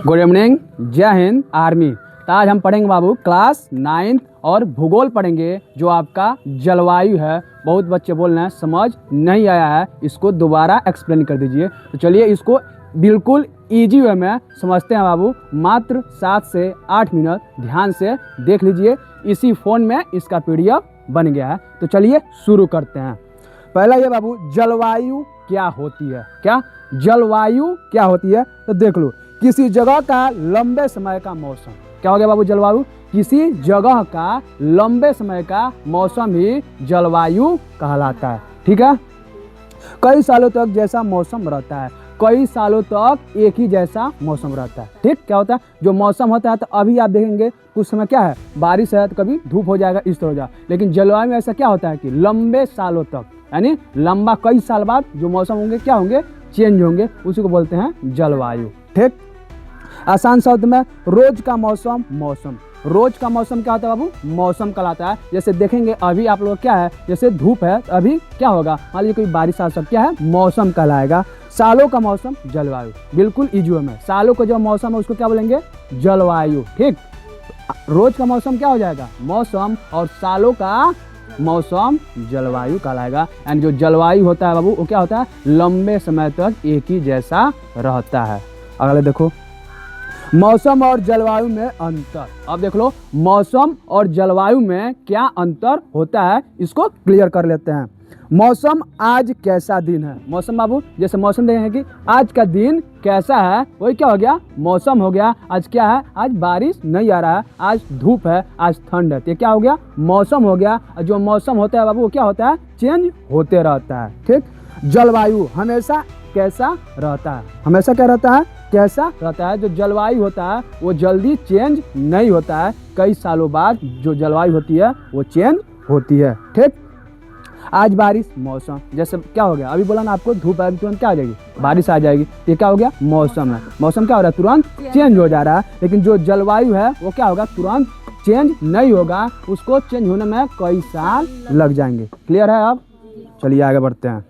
Good evening, जय Hind army. तो आज हम पढ़ेंगे बाबू क्लास 9th और भूगोल पढ़ेंगे जो आपका जलवायु है। बहुत बच्चे बोल रहे हैं समझ नहीं आया है, इसको दोबारा एक्सप्लेन कर दीजिए। तो चलिए इसको बिल्कुल इजी वे में समझते हैं बाबू। मात्र 7 से 8 मिनट ध्यान से देख लीजिए, इसी फ़ोन में इसका PDF बन गया है। तो चलिए शुरू करते हैं। पहला ये बाबू, जलवायु क्या होती है? क्या जलवायु क्या होती है? तो देख लो, किसी जगह का लंबे समय का मौसम। क्या हो गया बाबू जलवायु? किसी जगह का लंबे समय का मौसम ही जलवायु कहलाता है। ठीक है, कई सालों तक जैसा मौसम रहता है, कई सालों तक एक ही जैसा मौसम रहता है। ठीक, क्या होता है जो मौसम होता है, तो अभी आप देखेंगे कुछ समय क्या है, बारिश है तो कभी धूप हो जाएगा, इस तरह हो जाएगा। लेकिन जलवायु में ऐसा क्या होता है कि लंबे सालों तक, यानी लंबा कई साल बाद जो मौसम होंगे क्या होंगे, चेंज होंगे, उसी को बोलते हैं जलवायु। ठीक, आसान शब्द में रोज का मौसम, मौसम। रोज का मौसम क्या होता है बाबू? मौसम कहलाता है। जैसे देखेंगे अभी आप लोग क्या है, जैसे धूप है तो अभी क्या होगा, मान लीजिए कोई बारिश आ सकती, क्या है, मौसम कहलाएगा। सालों का मौसम जलवायु, बिल्कुल इजी में। सालों का जो मौसम है उसको क्या बोलेंगे, जलवायु। ठीक, रोज का मौसम क्या हो जाएगा, मौसम, और सालों का मौसम जलवायु कहलाएगा। यानी जो जलवायु होता है बाबू वो क्या होता है, लंबे समय तक एक ही जैसा रहता है। अगले देखो, मौसम और जलवायु में अंतर। अब देख लो मौसम और जलवायु में क्या अंतर होता है, इसको क्लियर कर लेते हैं। मौसम, आज कैसा दिन है? मौसम बाबू, जैसे मौसम देखेंगे कि आज का दिन कैसा है, वही क्या हो गया, मौसम हो गया। आज क्या है, आज बारिश नहीं आ रहा है, आज धूप है, आज ठंड है, तो क्या हो गया, मौसम हो गया। जो मौसम होता है बाबू वो क्या होता है, चेंज होते रहता है। ठीक, जलवायु हमेशा कैसा रहता है? हमेशा क्या रहता है, कैसा रहता है। जो जलवायु होता है वो जल्दी चेंज नहीं होता है, कई सालों बाद जो जलवायु होती है वो चेंज होती है। ठीक, आज बारिश, मौसम। जैसे क्या हो गया, अभी बोला ना आपको, धूप है, तुरंत क्या आ जाएगी, बारिश आ जाएगी। ये क्या हो गया, मौसम है। मौसम क्या हो रहा है, तुरंत चेंज हो जा रहा है। लेकिन जो जलवायु है वो क्या होगा, तुरंत चेंज नहीं होगा, उसको चेंज होने में कई साल लग जाएंगे। क्लियर है? अब चलिए आगे बढ़ते हैं।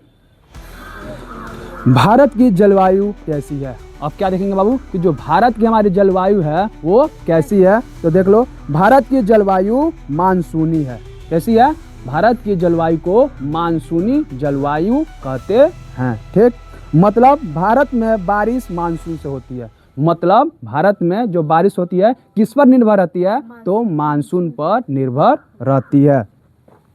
भारत की जलवायु कैसी है? अब क्या देखेंगे बाबू कि जो भारत की हमारी जलवायु है वो कैसी है। तो देख लो, भारत की जलवायु मानसूनी है। कैसी है? भारत की जलवायु को मानसूनी जलवायु कहते हैं। ठीक, मतलब भारत में बारिश मानसून से होती है। मतलब भारत में जो बारिश होती है किस पर निर्भर रहती है, तो मानसून पर निर्भर रहती है।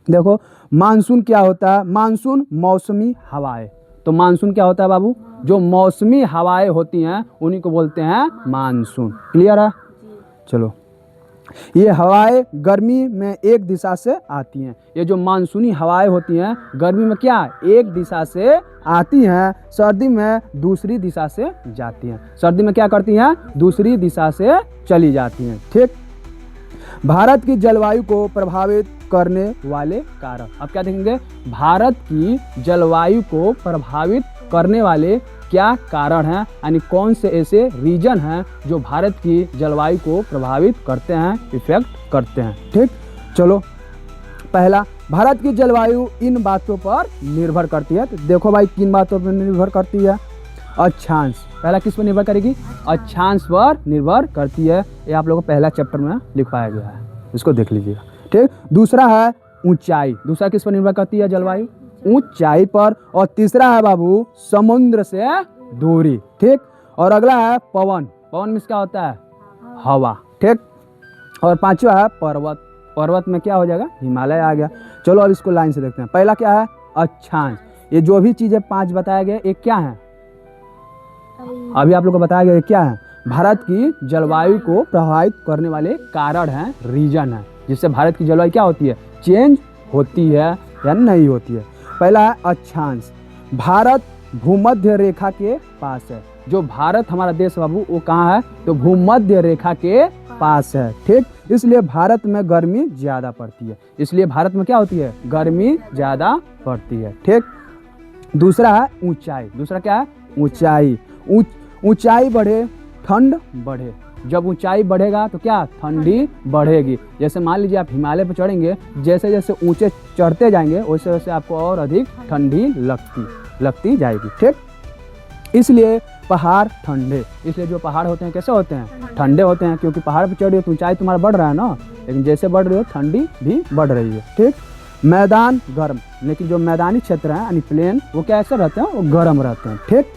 देखो मानसून क्या होता है, मानसून मौसमी हवाएं। तो मानसून क्या होता है बाबू, जो मौसमी हवाएं होती हैं उन्हीं को बोलते हैं मानसून। क्लियर है? चलो, ये हवाएं गर्मी में एक दिशा से आती हैं। ये जो मानसूनी हवाएं होती हैं गर्मी में क्या, एक दिशा से आती हैं, सर्दी में दूसरी दिशा से जाती हैं। सर्दी में क्या करती हैं, दूसरी दिशा से चली जाती हैं। ठीक, भारत की जलवायु को प्रभावित करने वाले कारक। अब क्या देखेंगे, भारत की जलवायु को प्रभावित करने वाले क्या कारण हैं, यानी कौन से ऐसे रीजन हैं जो भारत की जलवायु को प्रभावित करते हैं, इफेक्ट करते हैं। ठीक, चलो पहला, भारत की जलवायु इन बातों पर निर्भर करती है। तो देखो भाई किन बातों पर निर्भर करती है, अक्षांश। पहला किस पर निर्भर करेगी, अक्षांश पर निर्भर करती है। ये आप लोगों को पहला चैप्टर में लिखवाया गया है, इसको देख लीजिएगा। ठीक, दूसरा है ऊंचाई। दूसरा किस पर निर्भर करती है जलवायु, ऊंचाई पर। और तीसरा है बाबू समुद्र से दूरी। ठीक, और अगला है पवन। पवन में क्या होता है, हवा। ठीक, और पांचवा है पर्वत। पर्वत में क्या हो जाएगा, हिमालय आ गया। चलो अब इसको लाइन से देखते हैं। पहला क्या है, अक्षांश। ये जो भी चीजें 5 बताए गए ये क्या है, अभी आप लोग को बताया गया क्या है, भारत की जलवायु को प्रभावित करने वाले कारण हैं, रीजन है, जिससे भारत की जलवायु क्या होती है, चेंज होती है या नहीं होती है। पहला है अक्षांश। भारत भूमध्य रेखा के पास है। जो भारत हमारा देश बाबू वो कहाँ है, तो भूमध्य रेखा के पास है। ठीक, इसलिए भारत में गर्मी ज्यादा पड़ती है। इसलिए भारत में क्या होती है, गर्मी ज्यादा पड़ती है। ठीक, दूसरा है ऊंचाई। दूसरा क्या है, ऊंचाई। ऊंचाई बढ़े ठंड बढ़े। जब ऊंचाई बढ़ेगा तो क्या, ठंडी बढ़ेगी। जैसे मान लीजिए आप हिमालय पर चढ़ेंगे, जैसे जैसे ऊंचे चढ़ते जाएंगे वैसे वैसे आपको और अधिक ठंडी लगती जाएगी। ठीक, इसलिए पहाड़ ठंडे, इसलिए जो पहाड़ होते हैं कैसे होते हैं, ठंडे होते हैं, क्योंकि पहाड़ पर चढ़ रही हो तो ऊंचाई तुम्हारा बढ़ रहा है ना, लेकिन जैसे बढ़ रही हो ठंडी भी बढ़ रही है। ठीक, मैदान गर्म, लेकिन जो मैदानी क्षेत्र है यानी प्लेन वो कैसे रहते हैं, वो गर्म रहते हैं। ठीक,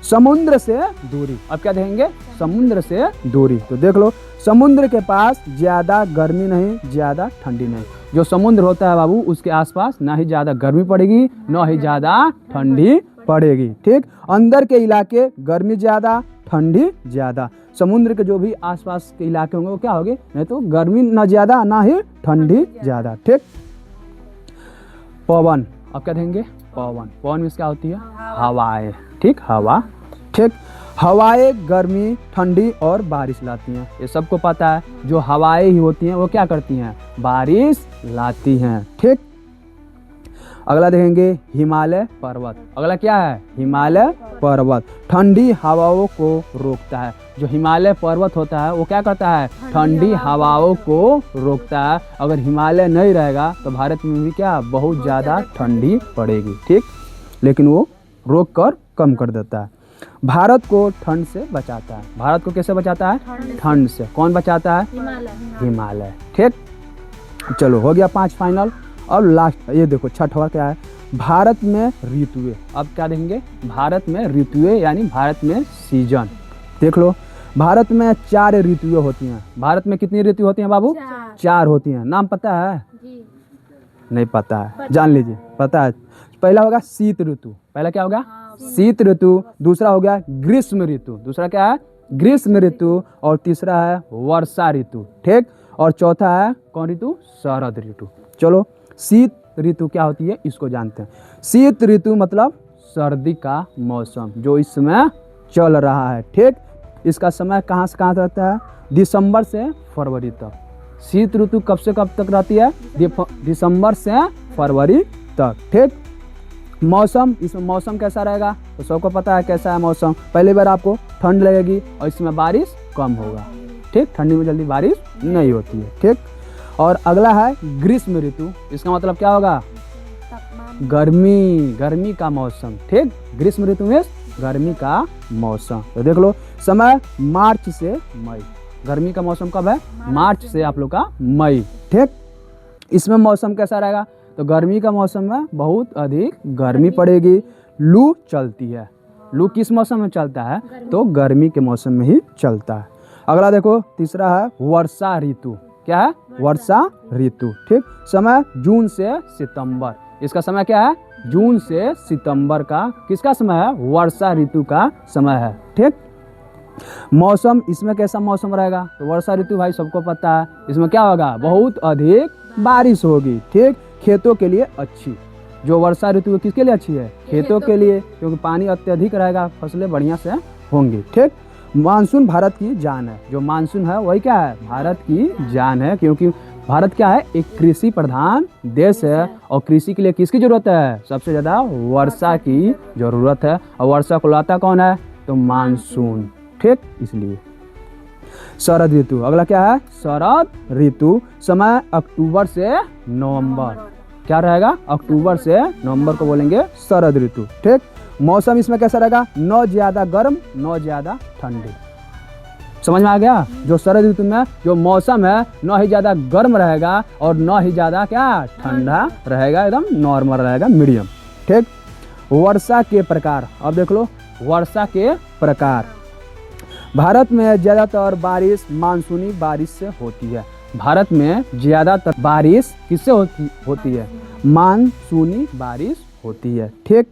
समुद्र से दूरी, अब क्या देखेंगे, समुद्र से दूरी। तो देख लो, समुद्र के पास ज़्यादा गर्मी नहीं, ज़्यादा ठंडी नहीं। जो समुद्र होता है बाबू उसके आसपास ना ही ज़्यादा गर्मी पड़ेगी ना ही ज़्यादा ठंडी पड़ेगी। ठीक, अंदर के इलाके गर्मी ज़्यादा ठंडी ज़्यादा, समुद्र के जो भी आसपास के इलाके होंगे वो क्या होंगे, नहीं तो गर्मी ना ज़्यादा ना ही ठंडी ज़्यादा। ठीक, पवन, अब क्या देंगे, पवन, पवन में क्या होती है, हवाएं। ठीक, हवा। ठीक, हवाएं गर्मी ठंडी और बारिश लाती हैं, ये सबको पता है। जो हवाएं ही होती हैं वो क्या करती हैं, बारिश लाती हैं। ठीक, अगला देखेंगे हिमालय पर्वत। अगला क्या है, हिमालय पर्वत, ठंडी हवाओं को रोकता है। जो हिमालय पर्वत होता है वो क्या करता है, ठंडी हवाओं को रोकता है। अगर हिमालय नहीं रहेगा तो भारत में भी क्या बहुत ज़्यादा ठंडी पड़ेगी। ठीक, लेकिन वो रोक कर कम कर देता है। भारत को ठंड से बचाता है, भारत को कैसे बचाता है, ठंड से। कौन बचाता है, हिमालय। ठीक, चलो हो गया 5 फाइनल। और लास्ट ये देखो छठवां क्या है, भारत में ऋतुएं। अब क्या देखेंगे, भारत में ऋतुएं यानी भारत में सीजन। देख लो, भारत में 4 ऋतुएं होती हैं। भारत में कितनी ऋतु होती हैं बाबू, 4 होती हैं। नाम पता है, नहीं पता है, जान लीजिए, पता है। पहला होगा शीत ऋतु, पहला क्या होगा, शीत ऋतु। दूसरा हो गया ग्रीष्म ऋतु, दूसरा क्या है, ग्रीष्म ऋतु। और तीसरा है वर्षा ऋतु। ठीक, और चौथा है कौन ऋतु, शरद ऋतु। चलो, शीत ऋतु क्या होती है इसको जानते हैं। शीत ऋतु मतलब सर्दी का मौसम जो इस समय चल रहा है। ठीक, इसका समय कहाँ से कहाँ तक रहता है, दिसंबर से फरवरी तक। शीत ऋतु कब से कब तक रहती है, दिसंबर से फरवरी तक। ठीक, मौसम, इसमें मौसम कैसा रहेगा तो सबको पता है कैसा है मौसम। पहली बार आपको ठंड लगेगी और इसमें बारिश कम होगा। ठीक, ठंडी में जल्दी बारिश नहीं होती है। ठीक, और अगला है ग्रीष्म ऋतु, इसका मतलब क्या होगा, गर्मी, गर्मी का मौसम। ठीक, ग्रीष्म ऋतु में गर्मी का मौसम। तो देख लो, समय मार्च से मई, गर्मी का मौसम कब है, मार्च से आप लोग का मई। ठीक, इसमें मौसम कैसा रहेगा तो गर्मी का मौसम में बहुत अधिक गर्मी पड़ेगी, लू चलती है। लू किस मौसम में चलता है तो गर्मी के मौसम में ही चलता है। अगला देखो, तीसरा है वर्षा ऋतु। क्या है, वर्षा ऋतु। ठीक, समय जून से सितंबर, इसका समय क्या है, जून से सितंबर का किसका समय है, वर्षा ऋतु का समय है। ठीक, मौसम, इसमें कैसा मौसम रहेगा तो वर्षा ऋतु भाई सबको पता है, इसमें क्या होगा, बहुत अधिक बारिश होगी। ठीक, खेतों के लिए अच्छी, जो वर्षा ऋतु किसके लिए अच्छी है, खेतों के लिए, क्योंकि पानी अत्यधिक रहेगा, फसलें बढ़िया से होंगी। ठीक, मानसून भारत की जान है, जो मानसून है वही क्या है, भारत की जान है, क्योंकि भारत क्या है, एक कृषि प्रधान देश है और कृषि के लिए किसकी जरूरत है, सबसे ज़्यादा वर्षा की जरूरत है। और वर्षा को लाता कौन है तो मानसून। ठीक, इसलिए शरद ऋतु। अगला क्या है, शरद ऋतु, समय अक्टूबर से नवंबर। क्या रहेगा, अक्टूबर से नवंबर को बोलेंगे शरद ऋतु। ठीक, मौसम इसमें कैसा रहेगा, न ज़्यादा गर्म न ज़्यादा ठंडी। समझ में आ गया, जो शरद ऋतु में जो मौसम है न ही ज़्यादा गर्म रहेगा और न ही ज़्यादा क्या ठंडा रहेगा, एकदम नॉर्मल रहेगा, मीडियम। ठीक, वर्षा के प्रकार। अब देख लो, वर्षा के प्रकार। भारत में ज़्यादातर बारिश मानसूनी बारिश से होती है। भारत में ज़्यादातर बारिश किससे होती है, मानसूनी बारिश होती है। ठीक,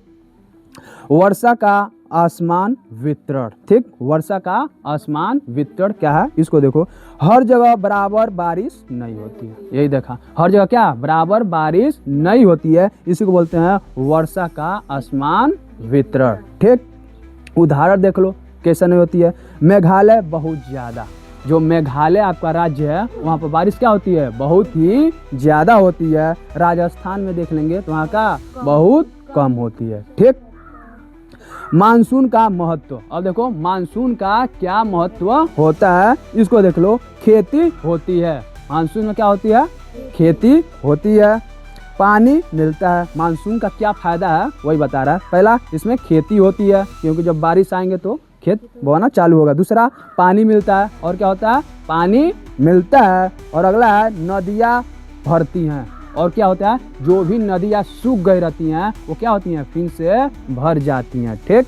वर्षा का आसमान वितरण। ठीक, वर्षा का आसमान वितरण क्या है इसको देखो, हर जगह बराबर बारिश नहीं होती है। यही देखा, हर जगह क्या बराबर बारिश नहीं होती है, इसी को बोलते हैं वर्षा का आसमान वितरण। ठीक, उदाहरण देख लो कैसे नहीं होती है, मेघालय बहुत ज़्यादा, जो मेघालय आपका राज्य है वहाँ पर बारिश क्या होती है, बहुत ही ज़्यादा होती है। राजस्थान में देख लेंगे तो वहाँ का बहुत कम होती है। ठीक, मानसून का महत्व। अब देखो मानसून का क्या महत्व होता है इसको देख लो, खेती होती है, मानसून में क्या होती है, खेती होती है। पानी मिलता है। मानसून का क्या फायदा है वही बता रहा है। पहला, इसमें खेती होती है क्योंकि जब बारिश आएंगे तो खेत बोना चालू होगा। दूसरा, पानी मिलता है। और क्या होता है? पानी मिलता है। और अगला है, नदियाँ भरती हैं। और क्या होता है? जो भी नदियाँ सूख गई रहती हैं वो क्या होती हैं? फिर से भर जाती हैं। ठीक।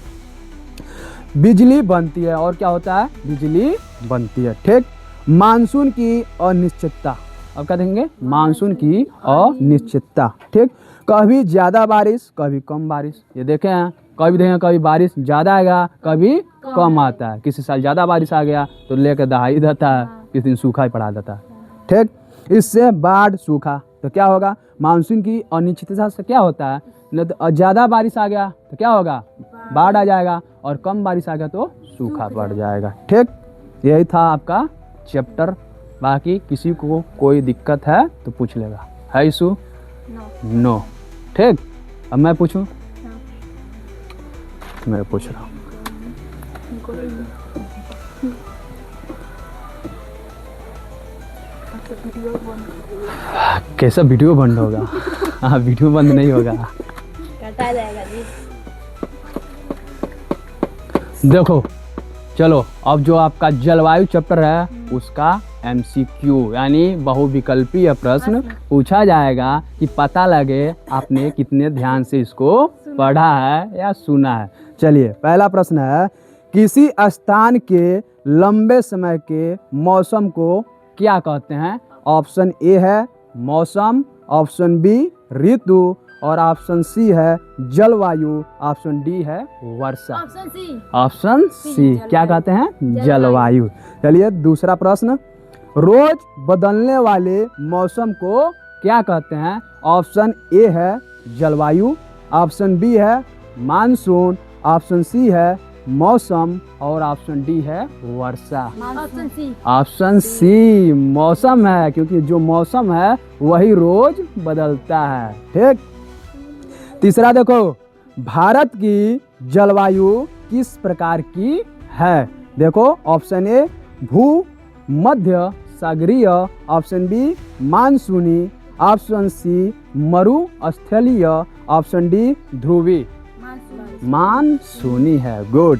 बिजली बनती है। और क्या होता है? बिजली बनती है। ठीक। मानसून की अनिश्चितता। अब क्या देखेंगे? मानसून की अनिश्चितता। ठीक। कभी ज़्यादा बारिश, कभी कम बारिश। ये देखे हैं, कभी देखेंगे कभी बारिश ज़्यादा आएगा, कभी कम आता है। किसी साल ज़्यादा बारिश आ गया तो लेकर दहा ही देता है, किसी दिन सूखा ही पड़ा देता है। ठीक। इससे बाढ़, सूखा। तो क्या होगा? मानसून की अनिश्चितता से क्या होता है? ज़्यादा बारिश आ गया तो क्या होगा? बाढ़ आ जाएगा। और कम बारिश आ गया तो सूखा पड़ जाएगा। ठीक। यही था आपका चैप्टर। बाकी किसी को कोई दिक्कत है तो पूछ लेगा। है इशू? नो। ठीक। अब मैं पूछूं? मैं पूछ रहा हूँ। कैसा वीडियो बंद होगा? हाँ, वीडियो बंद नहीं होगा, कटा जाएगा जी। देखो चलो, अब जो आपका जलवायु चैप्टर है उसका MCQ यानी बहुविकल्पीय प्रश्न पूछा जाएगा कि पता लगे आपने कितने ध्यान से इसको पढ़ा है या सुना है। चलिए, पहला प्रश्न है, किसी स्थान के लंबे समय के मौसम को क्या कहते हैं? ऑप्शन ए है मौसम, ऑप्शन बी ऋतु, और ऑप्शन सी है जलवायु, ऑप्शन डी है वर्षा। Option C. ऑप्शन सी क्या कहते हैं? जलवायु। चलिए, दूसरा प्रश्न, रोज बदलने वाले मौसम को क्या कहते हैं? ऑप्शन ए है जलवायु, ऑप्शन बी है मानसून, ऑप्शन सी है मौसम, और ऑप्शन डी है वर्षा। Option C. ऑप्शन सी मौसम है, क्योंकि जो मौसम है वही रोज बदलता है। ठीक। तीसरा देखो, भारत की जलवायु किस प्रकार की है? देखो, ऑप्शन ए भू मध्य सागरीय, ऑप्शन बी मानसूनी, ऑप्शन सी मरु स्थलीय, ऑप्शन डी ध्रुवी। मानसूनी है। गुड।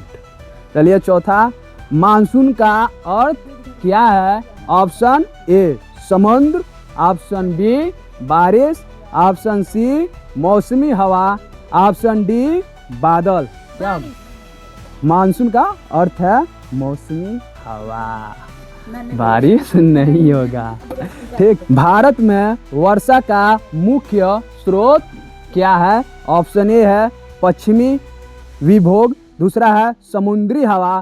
चलिए, चौथा, मानसून का अर्थ क्या है? ऑप्शन ए समुद्र, ऑप्शन बी बारिश, ऑप्शन सी मौसमी हवा, ऑप्शन डी बादल। क्या मानसून का अर्थ है? मौसमी हवा, बारिश नहीं होगा। ठीक। भारत में वर्षा का मुख्य स्रोत क्या है? ऑप्शन ए है पश्चिमी विभोग, दूसरा है समुद्री हवा,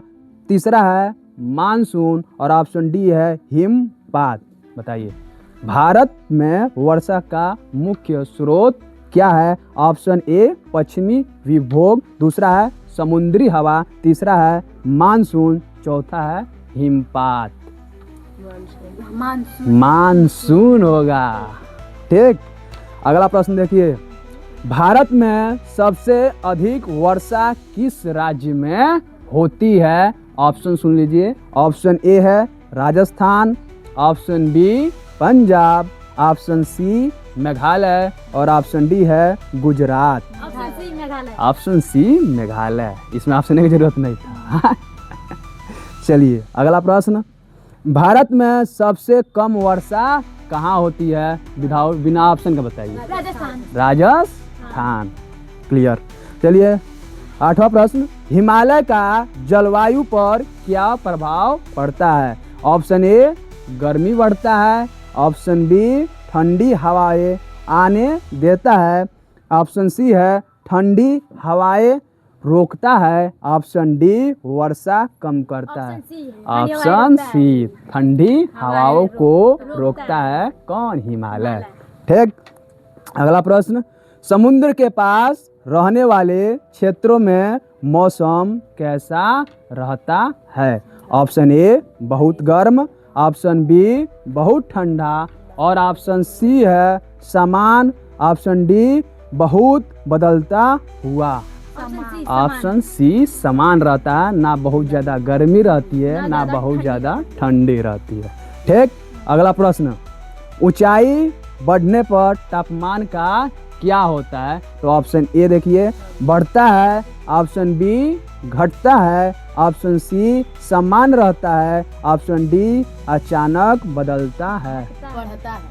तीसरा है मानसून, और ऑप्शन डी है हिमपात। बताइए, भारत में वर्षा का मुख्य स्रोत क्या है? ऑप्शन ए पश्चिमी विभोग, दूसरा है समुद्री हवा, तीसरा है मानसून, चौथा है हिमपात। मानसून होगा। ठीक। अगला प्रश्न देखिए, भारत में सबसे अधिक वर्षा किस राज्य में होती है? ऑप्शन सुन लीजिए। ऑप्शन ए है Rajasthan, option B Punjab, option C Meghalaya, और ऑप्शन डी है गुजरात। Option C Meghalaya. इसमें ऑप्शन की जरूरत नहीं था। चलिए, अगला प्रश्न, भारत में सबसे कम वर्षा कहाँ होती है? बिना ऑप्शन का बताइए। राजस्थान। क्लियर। चलिए, आठवां प्रश्न, हिमालय का जलवायु पर क्या प्रभाव पड़ता है? ऑप्शन ए गर्मी बढ़ता है, ऑप्शन बी ठंडी हवाएं आने देता है, ऑप्शन सी है ठंडी हवाएं रोकता है, ऑप्शन डी वर्षा कम करता है। ऑप्शन सी ठंडी हवाओं को रोकता है। कौन? हिमालय। ठीक। अगला प्रश्न, समुद्र के पास रहने वाले क्षेत्रों में मौसम कैसा रहता है? ऑप्शन ए बहुत गर्म, ऑप्शन बी बहुत ठंडा, और ऑप्शन सी है समान, ऑप्शन डी बहुत बदलता हुआ। ऑप्शन सी समान रहता है, ना बहुत ज़्यादा गर्मी रहती है ना बहुत ज़्यादा ठंडी रहती है। ठीक। अगला प्रश्न, ऊंचाई बढ़ने पर तापमान का क्या होता है? तो ऑप्शन ए देखिए बढ़ता है, ऑप्शन बी घटता है, ऑप्शन सी समान रहता है, ऑप्शन डी अचानक बदलता है।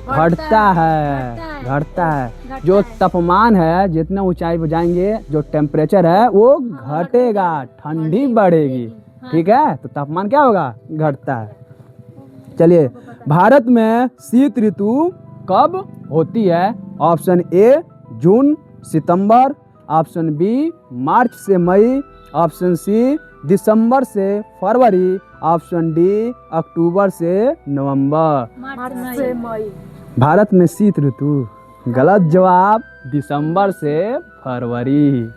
घटता है, घटता है। जो तापमान है जितना ऊंचाई पर जाएंगे जो टेम्परेचर है वो घटेगा, ठंडी बढ़ेगी। ठीक है, तो तापमान क्या होगा? घटता है। चलिए, भारत में शीत ऋतु कब होती है? ऑप्शन ए जून सितंबर, ऑप्शन बी मार्च से मई, ऑप्शन सी दिसंबर से फरवरी, ऑप्शन डी अक्टूबर से नवंबर। भारत में शीत ऋतु, गलत जवाब, दिसंबर से फरवरी।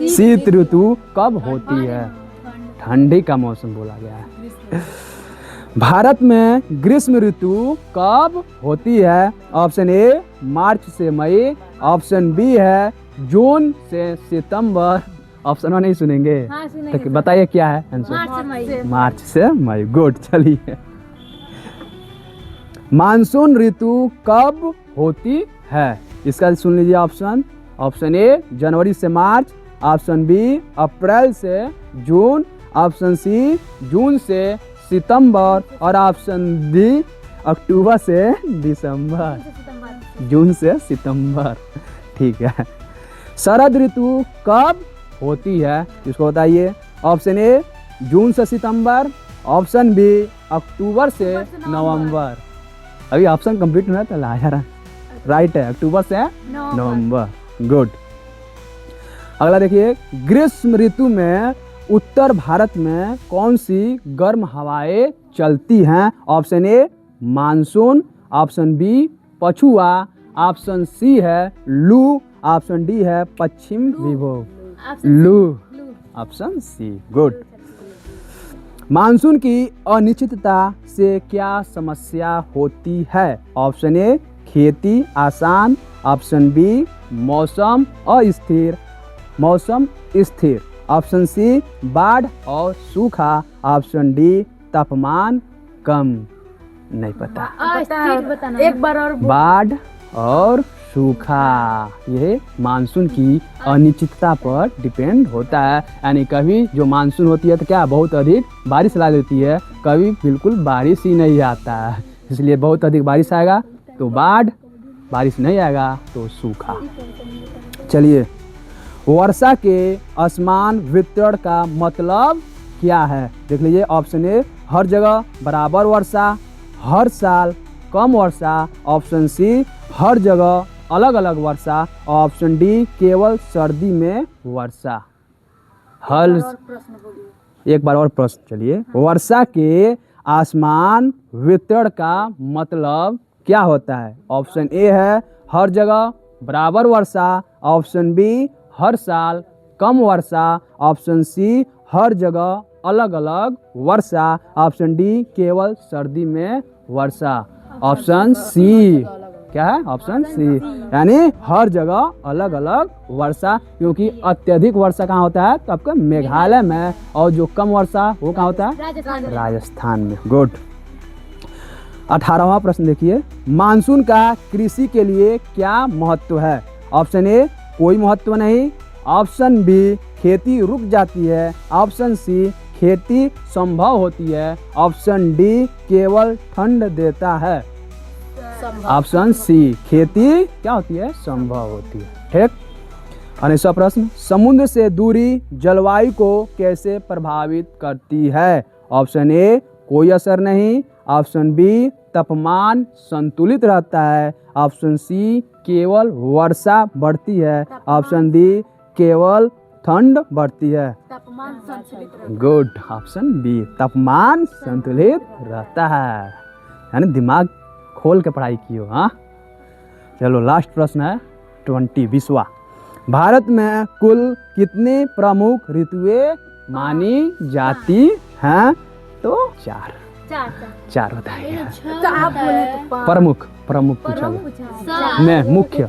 शीत ऋतु कब होती है? ठंडी का मौसम बोला गया है। भारत में ग्रीष्म ऋतु कब होती है? ऑप्शन ए मार्च से मई, ऑप्शन बी है जून से सितंबर, ऑप्शन नहीं सुनेंगे? तो बताइए क्या है आंसर? मार्च से मई। गुड। चलिए, मानसून ऋतु कब होती है? इसका सुन लीजिए ऑप्शन। ऑप्शन ए जनवरी से मार्च, ऑप्शन बी अप्रैल से जून, ऑप्शन सी जून से सितंबर और ऑप्शन डी अक्टूबर से दिसंबर। जून से सितंबर। ठीक है। शरद ऋतु कब होती है? इसको बताइए। ऑप्शन ए जून से सितंबर, ऑप्शन बी अक्टूबर से नवंबर। अभी ऑप्शन कंप्लीट नहीं था, लाया रहा। राइट है, अक्टूबर से नवंबर। गुड। अगला देखिए, ग्रीष्म ऋतु में उत्तर भारत में कौन सी गर्म हवाएं चलती हैं? Option A monsoon, option B पछुआ, ऑप्शन सी है लू, ऑप्शन डी है पश्चिम विक्षोभ। लू, ऑप्शन सी। गुड। मानसून की अनिश्चितता से क्या समस्या होती है? ऑप्शन ए खेती आसान, ऑप्शन बी मौसम अस्थिर, ऑप्शन सी बाढ़ और सूखा, ऑप्शन डी तापमान कम। नहीं पता। एक बार और बाढ़ और सूखा, ये मानसून की अनिश्चितता पर डिपेंड होता है। यानी कभी जो मानसून होती है तो क्या बहुत अधिक बारिश ला देती है, कभी बिल्कुल बारिश ही नहीं आता है। इसलिए बहुत अधिक बारिश आएगा तो बाढ़, बारिश नहीं आएगा तो सूखा। चलिए, वर्षा के असमान वितरण का मतलब क्या है? देख लीजिए। ऑप्शन ए हर जगह बराबर वर्षा, हर साल कम वर्षा, ऑप्शन सी हर जगह अलग अलग वर्षा, ऑप्शन डी केवल सर्दी में वर्षा। हर एक बार और प्रश्न। चलिए, वर्षा के आसमान वितरण का मतलब क्या होता है? ऑप्शन ए है हर जगह बराबर वर्षा, ऑप्शन बी हर साल कम वर्षा, ऑप्शन सी हर जगह अलग अलग वर्षा, ऑप्शन डी केवल सर्दी में वर्षा। ऑप्शन सी क्या है? ऑप्शन सी, यानी हर जगह अलग अलग वर्षा, क्योंकि अत्यधिक वर्षा कहाँ होता है? तो आपका मेघालय में, और जो कम वर्षा वो कहाँ होता है? राजस्थान में। गुड। 18वां प्रश्न देखिए, मानसून का कृषि के लिए क्या महत्व है? ऑप्शन ए कोई महत्व नहीं, ऑप्शन बी खेती रुक जाती है, ऑप्शन सी खेती संभव होती है, ऑप्शन डी केवल ठंड देता है। ऑप्शन सी खेती क्या होती है? संभव होती है। ठीक। 19वां प्रश्न, समुद्र से दूरी जलवायु को कैसे प्रभावित करती है? ऑप्शन ए कोई असर नहीं, ऑप्शन बी तापमान संतुलित रहता है, ऑप्शन सी केवल वर्षा बढ़ती है, ऑप्शन डी केवल ठंड बढ़ती है। गुड। ऑप्शन बी तापमान संतुलित रहता है। यानी दिमाग खोल के पढ़ाई की हो। हाँ, चलो लास्ट प्रश्न है 20वां। भारत में कुल कितनी प्रमुख ऋतुएं मानी जाती हैं? तो चार बताइए। प्रमुख पूछा मैं, मुख्य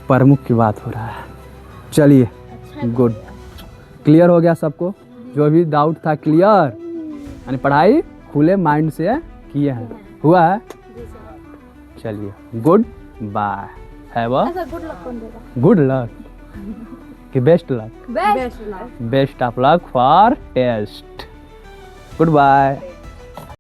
प्रमुख की बात हो रहा है। चलिए, गुड। क्लियर हो गया सबको? जो भी डाउट था क्लियर, यानी पढ़ाई खुले माइंड से किए हैं। हुआ है? चलिए गुड बाय। हैव अ ऐसा गुड लक कौन देगा? गुड लक कि best luck? Best luck. Best of luck for test. Good bye.